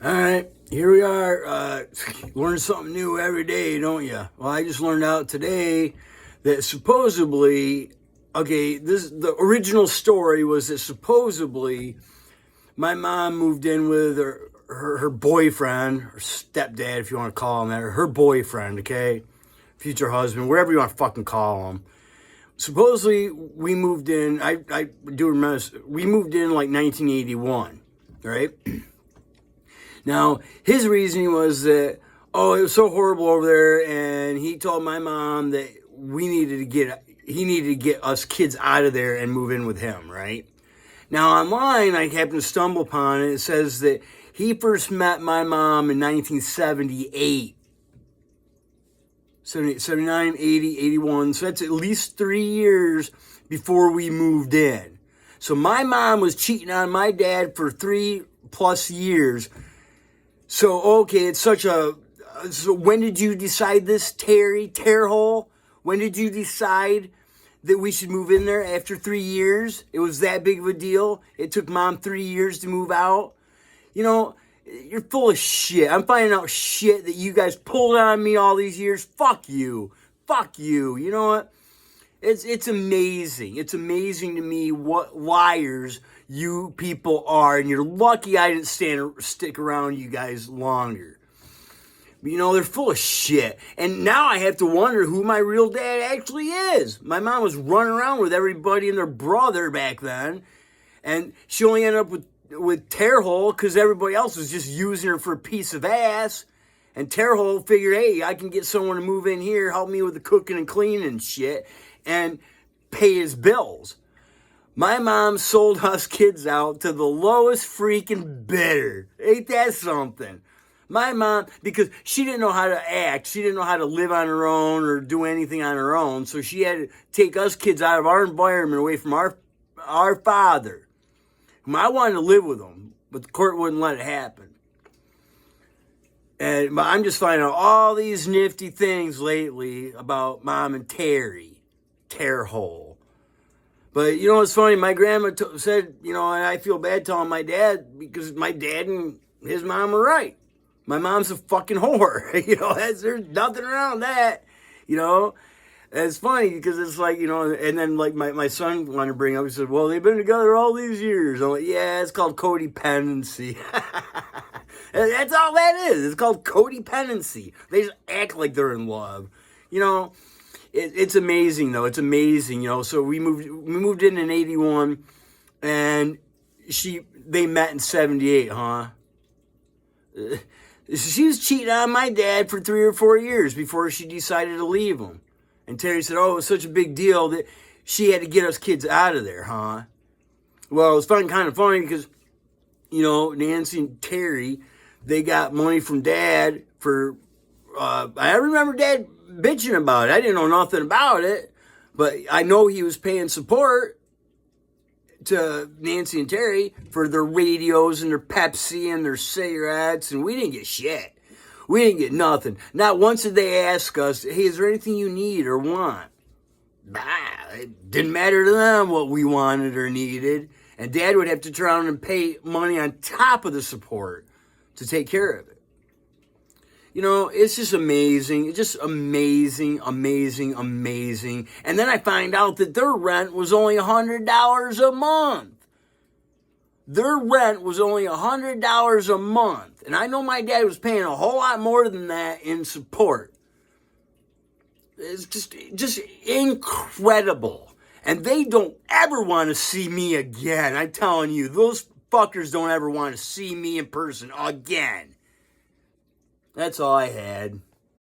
All right, here we are. Learn something new every day, don't you? Well, I just learned out today that supposedly, the original story was that supposedly my mom moved in with her boyfriend, or stepdad, if you want to call him that, or her boyfriend, okay? Future husband, whatever you want to fucking call him. Supposedly, we moved in, I do remember this, we moved in like 1981, right? Now, his reasoning was that, it was so horrible over there, and he told my mom that he needed to get us kids out of there and move in with him, right? Now, online, I happened to stumble upon it. It says that he first met my mom in 1978. 79, 80, 81. So that's at least 3 years before we moved in. So my mom was cheating on my dad for 3+ years. So, okay, so when did you decide this, Terry Terhole? When did you decide that we should move in there after 3 years? It was that big of a deal? It took Mom 3 years to move out? You know, you're full of shit. I'm finding out shit that you guys pulled on me all these years. Fuck you. Fuck you. You know what? It's amazing. It's amazing to me what liars you people are, and you're lucky I didn't stick around you guys longer. But, you know, they're full of shit. And now I have to wonder who my real dad actually is. My mom was running around with everybody and their brother back then, and she only ended up with Terhole because everybody else was just using her for a piece of ass. And Terhole figured, hey, I can get someone to move in here, help me with the cooking and cleaning and shit, and pay his bills. My mom sold us kids out to the lowest freaking bidder. Ain't that something? My mom, because she didn't know how to act, she didn't know how to live on her own or do anything on her own, so she had to take us kids out of our environment, away from our father. I wanted to live with him, but the court wouldn't let it happen. But I'm just finding out all these nifty things lately about Mom and Terhole. But, you know what's funny? My grandma said, and I feel bad telling my dad because my dad and his mom are right. My mom's a fucking whore. There's nothing around that. It's funny because it's like, and then like my son wanted to bring up, he said, well, they've been together all these years. I'm like, yeah, it's called codependency. That's all that is. It's called codependency. They just act like they're in love. It's amazing though. It's amazing, So we moved in 81, and they met in 78, huh? She was cheating on my dad for 3 or 4 years before she decided to leave him. And Terry said, it was such a big deal that she had to get us kids out of there, huh? Well, it was kind of funny because, Nancy and Terry, they got money from Dad for, I remember Dad bitching about it. I didn't know nothing about it, but I know he was paying support to Nancy and Terry for their radios and their Pepsi and their cigarettes, and we didn't get shit. We didn't get nothing. Not once did they ask us, hey, is there anything you need or want? It didn't matter to them what we wanted or needed. And Dad would have to turn around and pay money on top of the support to take care of it. It's just amazing. It's just amazing, amazing, amazing. And then I find out that their rent was only $100 a month. Their rent was only $100 a month. And I know my dad was paying a whole lot more than that in support. It's just incredible. And they don't ever want to see me again. I'm telling you, those fuckers don't ever want to see me in person again. That's all I had.